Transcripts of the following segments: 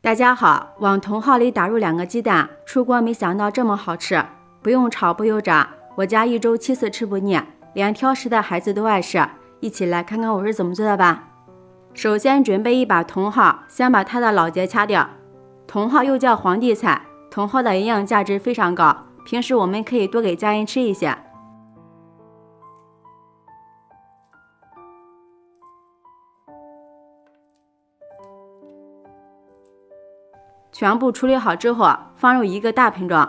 大家好，往茼蒿里打入2个鸡蛋，出锅没想到这么好吃，不用炒不油炸，我家1周7次吃不腻，连挑食的孩子都爱吃。一起来看看我是怎么做的吧。首先准备1把茼蒿，先把它的老节掐掉。茼蒿又叫皇帝菜，茼蒿的营养价值非常高，平时我们可以多给家人吃一些。全部处理好之后，放入一个大盆中，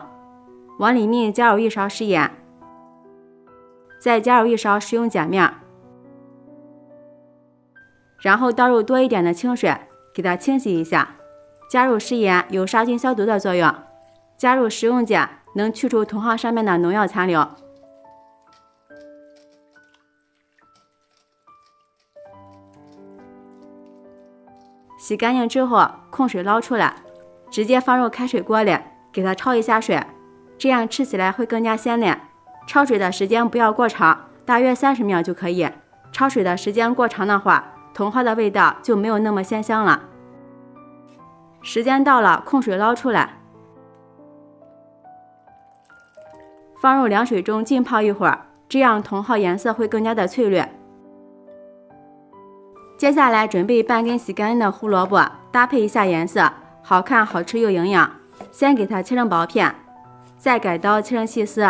往里面加入1勺食盐，再加入1勺食用碱面，然后倒入多一点的清水，给它清洗一下。加入食盐有杀菌消毒的作用，加入食用碱能去除茼蒿上面的农药残留。洗干净之后，控水捞出来。直接放入开水锅里，给它焯一下水，这样吃起来会更加鲜嫩。焯水的时间不要过长，大约30秒就可以。焯水的时间过长的话，茼蒿的味道就没有那么鲜香了。时间到了，控水捞出来，放入凉水中浸泡一会儿，这样茼蒿颜色会更加的翠绿。接下来准备半根洗干净的胡萝卜，搭配一下颜色。好看、好吃又营养，先给它切成薄片，再改刀切成细丝，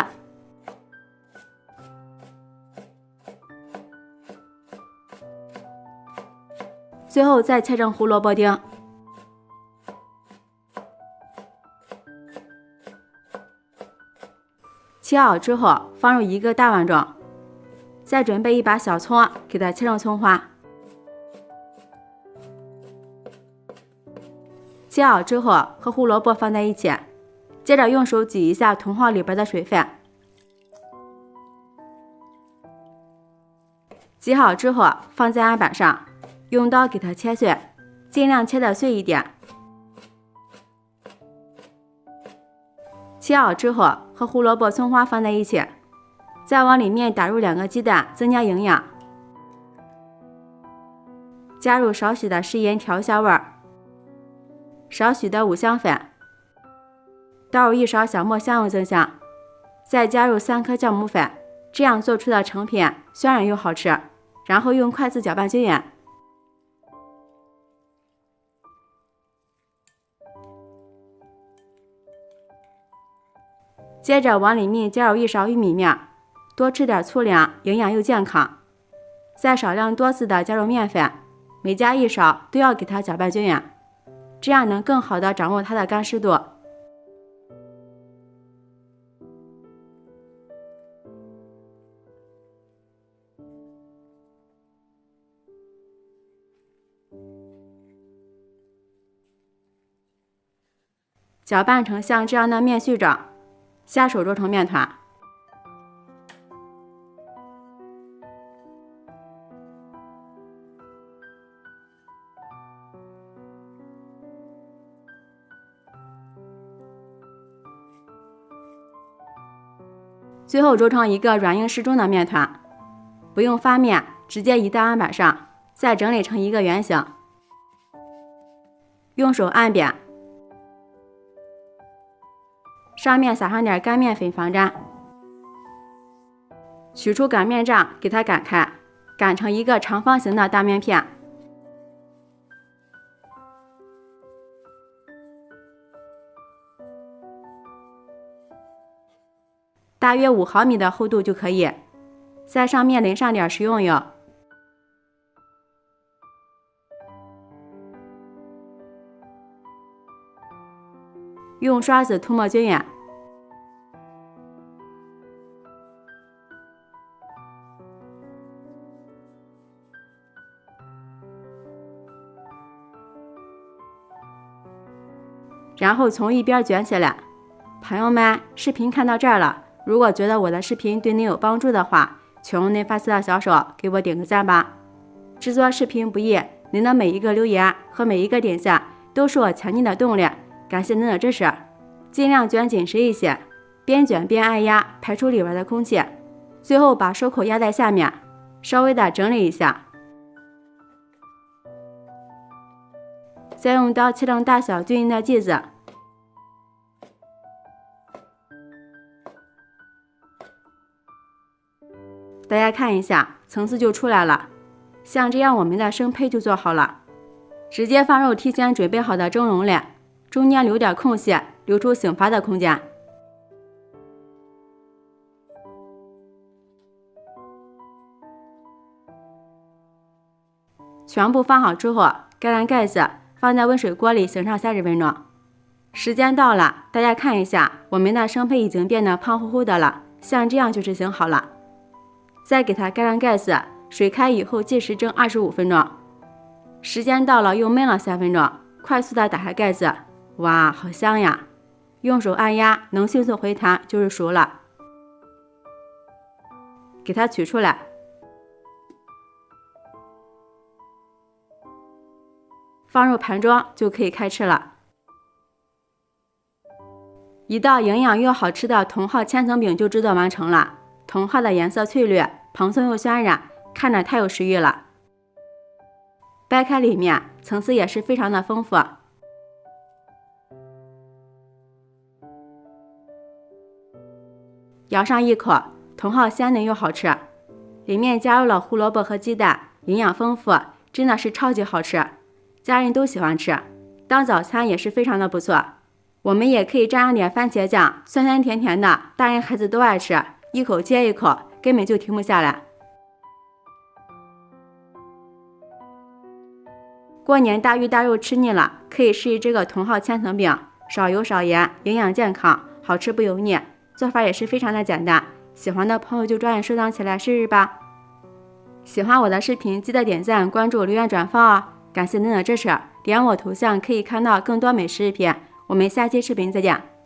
最后再切成胡萝卜丁。切好之后放入一个大碗中，再准备1把小葱，给它切成葱花。切好之后和胡萝卜放在一起，接着用手挤一下茼蒿里边的水分。挤好之后放在案板上，用刀给它切碎，尽量切得碎一点。切好之后和胡萝卜、葱花放在一起，再往里面打入2个鸡蛋，增加营养。加入少许的食盐调一下味儿。少许的五香粉，倒入1勺小磨香油增香，再加入3颗酵母粉，这样做出的成品酸软又好吃。然后用筷子搅拌均匀。接着往里面加入1勺玉米面，多吃点粗粮，营养又健康。再少量多次的加入面粉，每加1勺都要给它搅拌均匀。这样能更好的掌握它的干湿度。搅拌成像这样的面絮状，下手揉成面团。最后揉成一个软硬适中的面团，不用发面，直接移到案板上，再整理成一个圆形，用手按扁，上面撒上点干面粉防粘，取出擀面杖，给它擀开，擀成一个长方形的大面片。大约5毫米的厚度就可以，在上面淋上点食用油，用刷子涂抹均匀。然后从一边卷起来。朋友们，视频看到这儿了。如果觉得我的视频对您有帮助的话，请用您发财的小手给我点个赞吧。制作视频不易，您的每一个留言和每一个点赞都是我前进的动力，感谢您的支持。尽量卷紧实一些，边卷边按压，排出里边的空气。最后把收口压在下面，稍微的整理一下。再用刀切成大小均匀的剂子。大家看一下，层次就出来了。像这样，我们的生胚就做好了。直接放入提前准备好的蒸笼里，中间留点空隙，留出醒发的空间。全部放好之后，盖上盖子，放在温水锅里醒上30分钟。时间到了，大家看一下，我们的生胚已经变得胖乎乎的了，像这样就是醒好了。再给它盖上盖子，水开以后计时蒸25分钟。时间到了，又焖了3分钟，快速的打开盖子，哇，好香呀！用手按压，能迅速回弹就是熟了。给它取出来，放入盘装就可以开吃了。一道营养又好吃的茼蒿千层饼就制作完成了。茼蒿的颜色翠绿，蓬松又渲染，看着太有食欲了。掰开里面，层次也是非常的丰富。咬上一口，茼蒿鲜嫩又好吃，里面加入了胡萝卜和鸡蛋，营养丰富，真的是超级好吃，家人都喜欢吃，当早餐也是非常的不错。我们也可以蘸上点番茄酱，酸酸甜甜的，大人孩子都爱吃，一口接一口，根本就停不下来。过年大鱼大肉吃腻了，可以试试这个茼蒿千层饼，少油少盐，营养健康，好吃不油腻，做法也是非常的简单。喜欢的朋友就抓紧收藏起来试试吧。喜欢我的视频，记得点赞、关注、留言、转发哦！感谢您的支持，点我头像可以看到更多美食视频。我们下期视频再见。